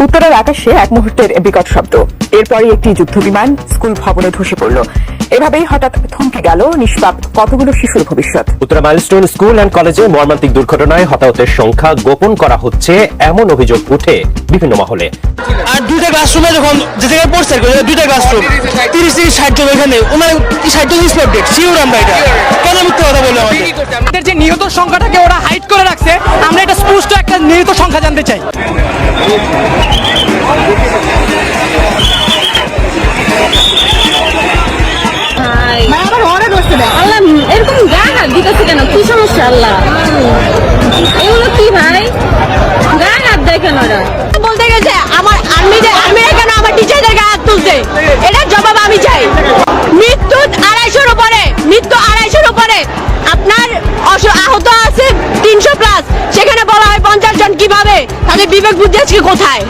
উত্তরের আকাশে এক মুহূর্তের বিকট শব্দ, এরপরই একটি যুদ্ধবিমান স্কুল ভবনে ধসে পড়ল। এভাবেই হঠাৎ থমকে গেল নিষ্পাপ কতগুলো শিশুর ভবিষ্যৎ। উত্তরা মাইলস্টোন স্কুল অ্যান্ড কলেজে মর্মান্তিক দুর্ঘটনায় হতাহতের সংখ্যা গোপন করা হচ্ছে এমন অভিযোগ উঠে বিভিন্ন মহলে। আর দুইটা ক্লাসরুমে যখন যে জায়গায় পড়ছে দুইটা ক্লাসরুম 30-60 জন এখানে ওনার 60 জন ইন্সপেক্টেড শিওর আমরা এটা কেন মিথ্যে কথা বললো আমাদের যে নিহত সংখ্যাটাকে ওরা হাইড করে রাখছে, আমরা এটা স্পষ্ট একটা নিহত সংখ্যা জানতে চাই। আল্লাহ এরকম গায়ে হাত দিতেছে কেন? কি সমস্যা? আল্লাহ এগুলো কি ভাই? গায়ে হাত দেয় কেন? ওরা বলতে গেছে আমার আর্মিরা কেন আমার টিচারদের গায়ে হাত তুলছে, এটার জবাব আমি চাই। মৃত্যু 250-র উপরে, আপনার আহত আছে 300+, সেখানে বলা হয় 50 জন। কিভাবে তাদের বিবেক বুদ্ধি আজকে কোথায়?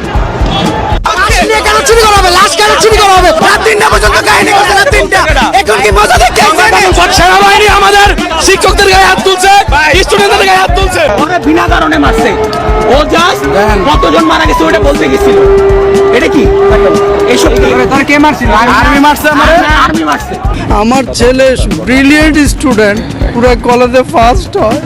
সেনাবাহিনী আমাদের শিক্ষকদের গায়ে হাত তুলছে, স্টুডেন্টদের গায়ে হাত তুলছে। ওরা বিনা কারণে মারছে। ও জাস্ট কতজন মারা গেছে ওটা বলতে গেছিল। এটা কি এইসব কে মারছিল? আর্মি মারছে। আর্মি মারছে। আমার ছেলে ব্রিলিয়েন্ট স্টুডেন্ট, পুরো কলেজে ফার্স্ট হয়।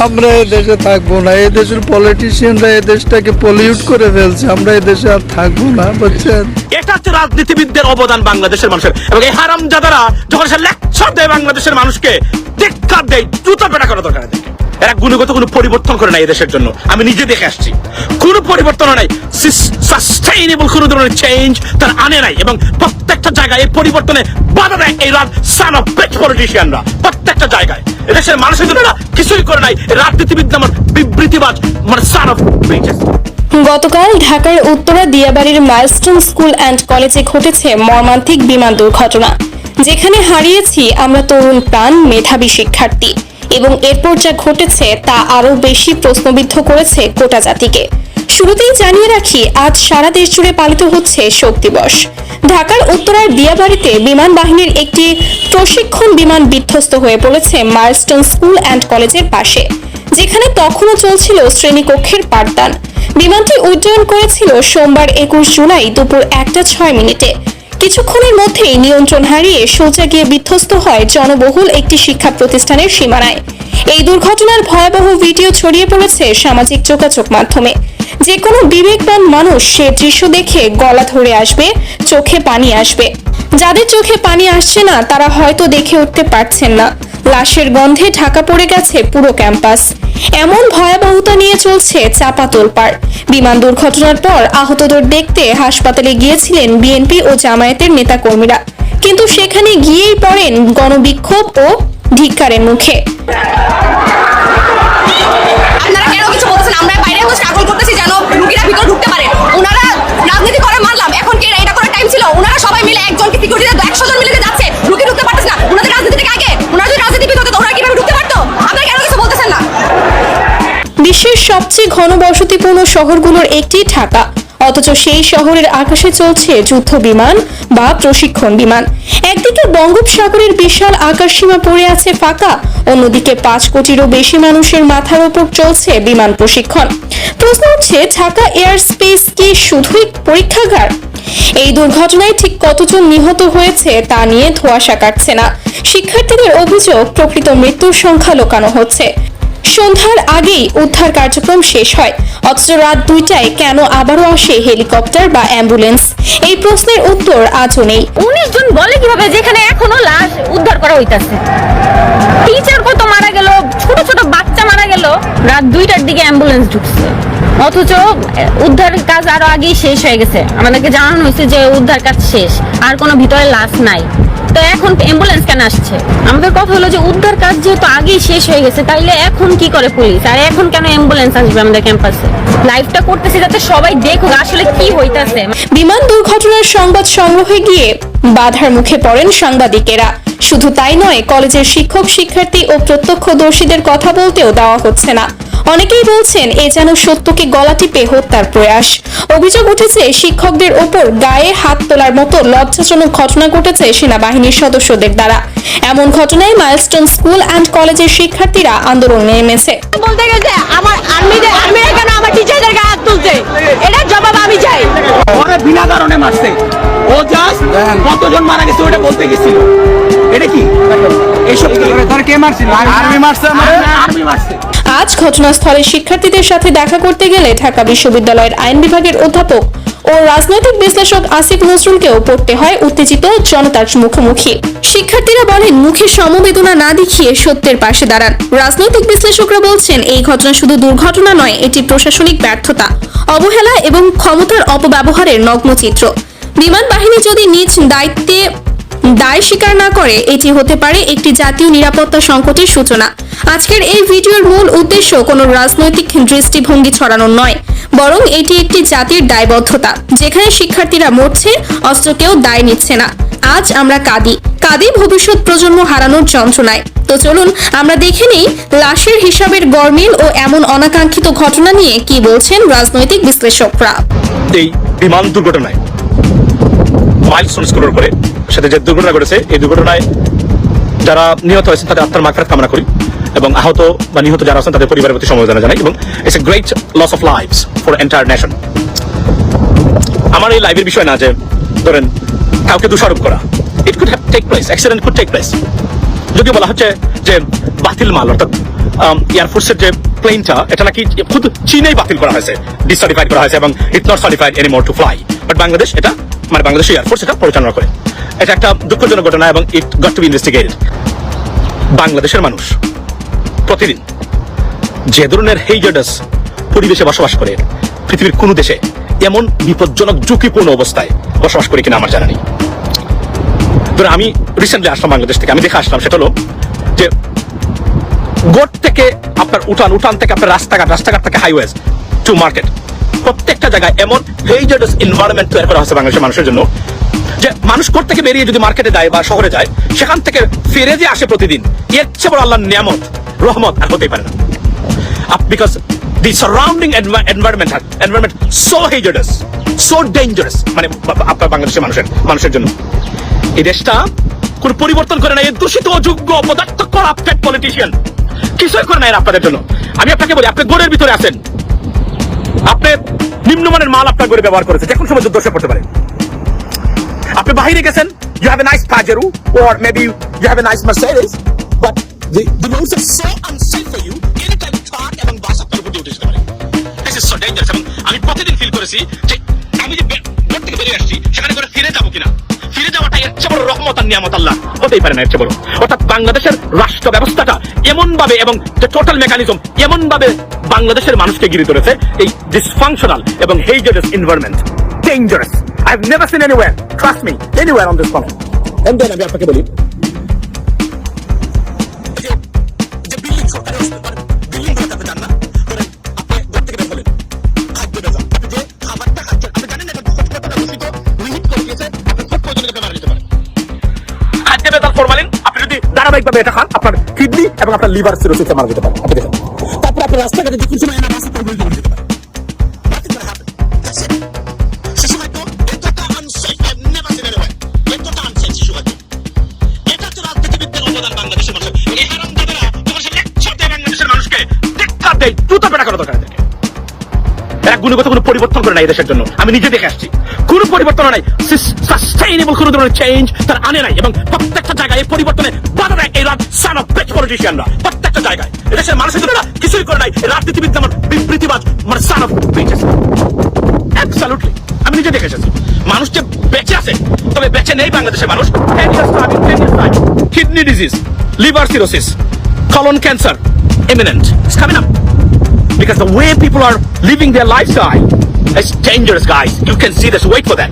আমরা এই দেশে থাকবো না, এই দেশের পলিটিশিয়ানরা এই দেশটাকে পলিউট করে ফেলছে, আমরা এই দেশে আর থাকবো না, বুঝছেন? এটা হচ্ছে রাজনীতিবিদদের অবদান বাংলাদেশের মানুষের, এবং এই হারামজাদারা যখন সে লেকচার দেয় বাংলাদেশের মানুষকে, ধিক্কার দেয়, জুতা পেটা করা দরকার আছে। এরা গুণগত কোনো পরিবর্তন করে নাই এই দেশের জন্য, আমি নিজে দেখে আসছি। কোনো পরিবর্তন নাই, সাস্টেইনেবল কোনো ধরনের চেঞ্জ তারা আনে নাই, এবং প্রত্যেকটা জায়গায় এই পরিবর্তনে বাধা দেয় এই সান অফ বিচ পলিটিশিয়ানরা। প্রত্যেকটা জায়গায় এদেশের মানুষের জন্য কিছুই করে নাই রাজনীতিবিদ আমার বিবৃতিবাজ সান অফ বিচেস। গতকাল ঢাকার উত্তরা দিয়াবাড়ির মাইলস্টোন স্কুল অ্যান্ড কলেজে ঘটেছে মর্মান্তিক বিমান দুর্ঘটনা, যেখানে হারিয়েছি আমরা তরুণ প্রাণ, মেধাবী শিক্ষার্থী, এবং এরপর যা ঘটেছে তা আরও বেশি প্রশ্নবিদ্ধ করেছে গোটা জাতিকে। শুরুতেই জানিয়ে রাখি, আজ সারা দেশ জুড়ে পালিত হচ্ছে শোক দিবস। ঢাকার উত্তরার দিয়াবাড়িতে বিমান বাহিনীর একটি প্রশিক্ষণ বিমান বিধ্বস্ত হয়ে পড়েছে মাইলস্টোন স্কুল অ্যান্ড কলেজের পাশে, যেখানে তখনও চলছিল শ্রেণীকক্ষের পাঠদান। বিমানটি উড্ডয়ন করেছিল সোমবার 21 জুলাই দুপুর 1:06। কিছুক্ষণের মধ্যেই নিয়ন্ত্রণ হারিয়ে সোজা গিয়ে বিধ্বস্ত হয় জনবহুল একটি শিক্ষা প্রতিষ্ঠানের সীমানায়। এই দুর্ঘটনার ভয়াবহ ভিডিও ছড়িয়ে পড়েছে সামাজিক যোগাযোগ মাধ্যমে। যে কোনো বিবেকবান মানুষ সে দৃশ্য দেখে গলা ধরে আসবে, চোখে পানি আসবে। যাদের চোখে পানি আসছে না তারা হয়তো দেখে উঠতে পারছেন না, লাশের গন্ধে ঢাকা পড়ে গেছে পুরো ক্যাম্পাস। এমন ভয়াবহতা নিয়ে চলছে চাপা তোলপাড়। বিমান দুর্ঘটনার পর আহতদের দেখতে হাসপাতালে গিয়েছিলেন বিএনপি ও জামায়াতের নেতাকর্মীরা, কিন্তু সেখানে গিয়েই পড়েন গণবিক্ষোভ ও ধিক্কারের মুখে। আপনারা কেন কিছু বলতেছেন? আমরা বাইরে স্ট্রাগল করতেছি যেন রোগীরা ভিতরে ঢুকতে পারে। ওনারা রাজনীতি করে মারলাম, এখন কি এটা করার টাইম ছিল? ওনারা সবাই মিলে একজনকে সিকিউরিটি 100 জন মিলে যাচ্ছে, রোগী ঢুকতে পারতেছে না। ওনাদের রাজনীতি থেকে আগে, ওনারা যদি রাজনীতিবিদ হতো ওনারা কিভাবে ঢুকতে পারতো? আপনারা কেন কিছু বলতেছেন না? বিশ্বের সবচেয়ে ঘনবসতিপূর্ণ শহরগুলোর একটি ঢাকা, অথচ সেই শহরের আকাশে চলছে যুদ্ধ বিমান বা প্রশিক্ষণ বিমান। একদিকে বঙ্গোপসাগরের বিশাল আকাশসীমা পড়ে আছে ফাঁকা, অন্যদিকে 5 কোটিরও বেশি মানুষের মাথার উপর চলছে বিমান প্রশিক্ষণ। প্রশ্ন উঠছে, ঢাকা এয়ার স্পেস কি শুধুই পরীক্ষাগার? এই দুর্ঘটনায় ঠিক কতজন নিহত হয়েছে তা নিয়ে ধোঁয়াশা কাটছে না। শিক্ষার্থীদের অভিযোগ, প্রকৃত মৃত্যুর সংখ্যা লুকানো হচ্ছে। সন্ধ্যার আগেই উদ্ধার কার্যক্রম শেষ হয়, অথচ রাত 2টায় কেন আবারও আসে হেলিকপ্টার বা অ্যাম্বুলেন্স? এই প্রশ্নের উত্তর আজও নেই। 19 জন বলে কিভাবে, যেখানে এখনো লাশ উদ্ধার করা হইতাছে? টিচার কত মারা গেল, ছোট ছোট বাচ্চা মারা গেল, রাত 2টার দিকে অ্যাম্বুলেন্স ঢুকছে, অথচ উদ্ধার কাজ আরো আগেই শেষ হয়ে গেছে। আমাদেরকে জানানো হয়েছে যে উদ্ধার কাজ শেষ, আর কোনো ভিতরে লাশ নাই। তো এখন অ্যাম্বুলেন্স কেন আসছে? আমাদের কথা হলো যে উদ্ধার কাজ যেহেতু আগেই শেষ হয়ে গেছে, তাইলে এখন কি করে পুলিশ, আর এখন কেন অ্যাম্বুলেন্স আসবে আমাদের ক্যাম্পাসে? লাইভটা করতেছি যাতে সবাই দেখুক আসলে কি হইতাছে। বিমান দুর্ঘটনার সংবাদ সংগ্রহে গিয়ে বাধার মুখে পড়েন সাংবাদিকেরা। শুধু তাই নয়, কলেজের শিক্ষক, শিক্ষার্থী ও প্রত্যক্ষদর্শীদের কথা বলতেও দেওয়া হচ্ছে না। অনেকেই বলছেন এ যেন সত্যকে গলা টিপে হত্যার প্রয়াস। অভিযোগ উঠেছে শিক্ষকদের ওপর গায়ে হাত তোলার মতো লজ্জাজনক ঘটনা ঘটেছে সেনাবাহিনীর সদস্যদের দ্বারা। এমন ঘটনায় মাইলস্টোন স্কুল অ্যান্ড কলেজের শিক্ষার্থীরা আন্দোলনে নেমেছে। বলতে গেছে আমার আর্মিরা কেন আমার টিচারদের গায়ে হাত তুলছে, মারা গেছে ওটা বলতে গেছিল, এটা কি এইসব কে মারছিল? আর্মি মারছে, আর্মি মারছে। আজ ঘটনাস্থলে শিক্ষার্থীদের সাথে দেখা করতে গেলে ঢাকা বিশ্ববিদ্যালয়ের আইন বিভাগের অধ্যাপক ও রাজনৈতিক বিশ্লেষক আসিফ নজরুলকেও পড়তে হয় উত্তেজিত জনতার মুখোমুখি। শিক্ষার্থীরা বলেন, মুখে সমবেদনা না দেখিয়ে সত্যের পাশে দাঁড়ান। রাজনৈতিক বিশ্লেষকরা বলছেন, এই ঘটনা শুধু দুর্ঘটনা নয়, এটি প্রশাসনিক ব্যর্থতা, অবহেলা এবং ক্ষমতার অপব্যবহারের নগ্ন চিত্র। বিমান বাহিনী যদি নিজ দায়িত্বে দায় স্বীকার না করে, এটি হতে পারে একটি জাতীয় নিরাপত্তা সংকটের সূচনা। আজকের এই ভিডিওর মূল উদ্দেশ্য কোনো রাজনৈতিক দৃষ্টিভঙ্গি ছড়ানো নয়, বরং এটি একটি জাতির দায়বদ্ধতা। যেখানে শিক্ষার্থীরা মরছে, অস্ত্র কেউ দায় নিচ্ছে না। আজ আমরা কাঁদি ভবিষ্যৎ প্রজন্ম হারানোর যন্ত্রণায়। তো চলুন আমরা দেখে নেই লাশের হিসাবের গরমিল ও এমন অনাকাঙ্ক্ষিত ঘটনা নিয়ে কি বলছেন রাজনৈতিক বিশ্লেষকরা। এই বিমান দুর্ঘটনায় মাইলস্টোন স্কুলের উপরে সাথে যে দুর্ঘটনা ঘটেছে, এই দুর্ঘটনায় যারা নিহত হয়েছেন তাদের আত্মার মাগফিরাত কামনা করি এবং আহত বা নিহত যারা আছেন তাদের পরিবারের প্রতি সমবেদনা জানাই এবং it's a great loss of lives for entire nation. আমার এই লাইভের বিষয় না যে ধরেন কাউকে দোষারোপ করা, it could have take place, accident could take place. যদিও বলা হচ্ছে যে বাতিল মাল, অর্থাৎ এয়ারফোর্সের যে প্লেনটা এটা নাকি খুব চীনেই বাতিল করা হয়েছে, ডিসার্টিফাইড করা হয়েছে এবং it's not certified anymore to fly. But Bangladesh এটা, মানে বাংলাদেশ এয়ারফোর্স এটা পরিচালনা করে। এটা একটা দুঃখজনক ঘটনা এবং it got to B investigated. বাংলাদেশের মানুষ প্রতিদিন যে ধরনের হেইজার্ডাস পরিবেশে বসবাস করে, পৃথিবীর কোন দেশে এমন বিপজ্জনক ঝুঁকিপূর্ণ অবস্থায় বসবাস করে কিনা আমার জানা নেই। ধরুন আমি রিসেন্টলি আসলাম বাংলাদেশ থেকে, আমি দেখে আসলাম সেটা হলো যে গোট থেকে আপনার উঠান থেকে আপনার রাস্তাঘাট থেকে হাইওয়েজ টু মার্কেট, প্রত্যেকটা জায়গায় এমন হেইজার্ডাস এনভায়রনমেন্ট তৈরি করা হয়েছে বাংলাদেশের মানুষের জন্য যে মানুষ কোর্ট থেকে বেরিয়ে যদি মার্কেটে যায় বা শহরে যায়, সেখান থেকে ফিরে যে আসে প্রতিদিন, এর চেয়ে বড় আল্লাহর নিয়ামত রহমত আর হতেই পারে না। Because the surrounding environment so hazardous, so dangerous, মানে আপনার বাংলাদেশের মানুষের জন্য। এই দেশটা কোন পরিবর্তন করে না, এই দূষিত অযোগ্য অপদার্থ করাপ্টেড পলিটিশিয়ান কিছুই করে না এর আপনাদের জন্য। আমি আপনাকে বলি, আপনি গোড়ের ভিতরে আছেন, আপনি নিম্নমানের মাল আপনার গড়ে ব্যবহার করেছে, যে কোনো সময় যুদ্ধ পড়তে পারে। আপনি বাহিরে গেছেন, you have a nice Pajero or maybe you have a nice Mercedes, but the roads are so unsafe for you, anytime truck এবং বাস আপনার উপর দিয়ে উঠে যেতে পারে। This is so dangerous। এবং আমি প্রতিদিন ফিল করেছি যে আমি যে ঘর থেকে বেরিয়ে আসছি, সেখানে করে ফিরে যাবো কিনা, ফিরে যাওয়াটা এর চেয়ে বড় রহমত আর নিয়ামত আল্লাহ হতেই পারে না, এর চেয়ে বড়। অর্থাৎ বাংলাদেশের রাষ্ট্র ব্যবস্থাটা এমন ভাবে এবং যে টোটাল মেকানিজম এমন ভাবে বাংলাদেশের মানুষকে ঘিরে ধরেছে, এই ডিসফাংশনাল এবং hazardous environment, dangerous. I've never seen anywhere, trust me, anywhere on this planet. And then আমি আপনাকে বলি, যে বিল্ডিং সরকারি বিল্ডিং গুলোতে আপনি যান না, ধরেন আপনি ঘর থেকে বের হলেন, খাদ্য বেজা, আপনি যে খাবারটা খাচ্ছেন আপনি জানেন এটা কতটা দূষিত, রিহিট করে দিয়েছে, আপনি খুব প্রয়োজনীয় বেমার হতে পারেন। খাদ্য বেজাল ফরমালিন আপনি যদি ধারাবাহিকভাবে এটা খান, আপনার কিডনি এবং আপনার লিভার সিরোসিসে মারা যেতে পারে। আপনি দেখেন, তারপরে আপনি রাস্তাঘাটে যে কিছু না রাস্তা পরিবর্তন করে যেতে পারে। গুণগত কোনো পরিবর্তন করে না এই দেশের জন্য, আমি নিজে দেখে আসছি। কোন পরিবর্তন নাই, সাস্টেইনেবল কোন ধরনের চেঞ্জ তার আনে নাই এবং প্রত্যেকটা জায়গায় এই পরিবর্তনে বাধা দেয় এই সান অফ বেচ পলিটিশিয়ানরা। প্রত্যেকটা জায়গায় এদেশের মানুষের জন্য কিছুই করে নাই, রাজনীতিবিদ যেমন বিবৃতিবাজ, মানে সান অফ বেচেস। অ্যাবসলিউটলি আমি নিজে দেখে এসেছি। মানুষ যে বেঁচে আছে, তবে বেঁচে নেই বাংলাদেশের মানুষ। 10 years time, kidney disease, liver cirrhosis, colon cancer imminent. It's coming up. Because the way people are living their lifestyle is dangerous, guys. You can see this. Wait for that.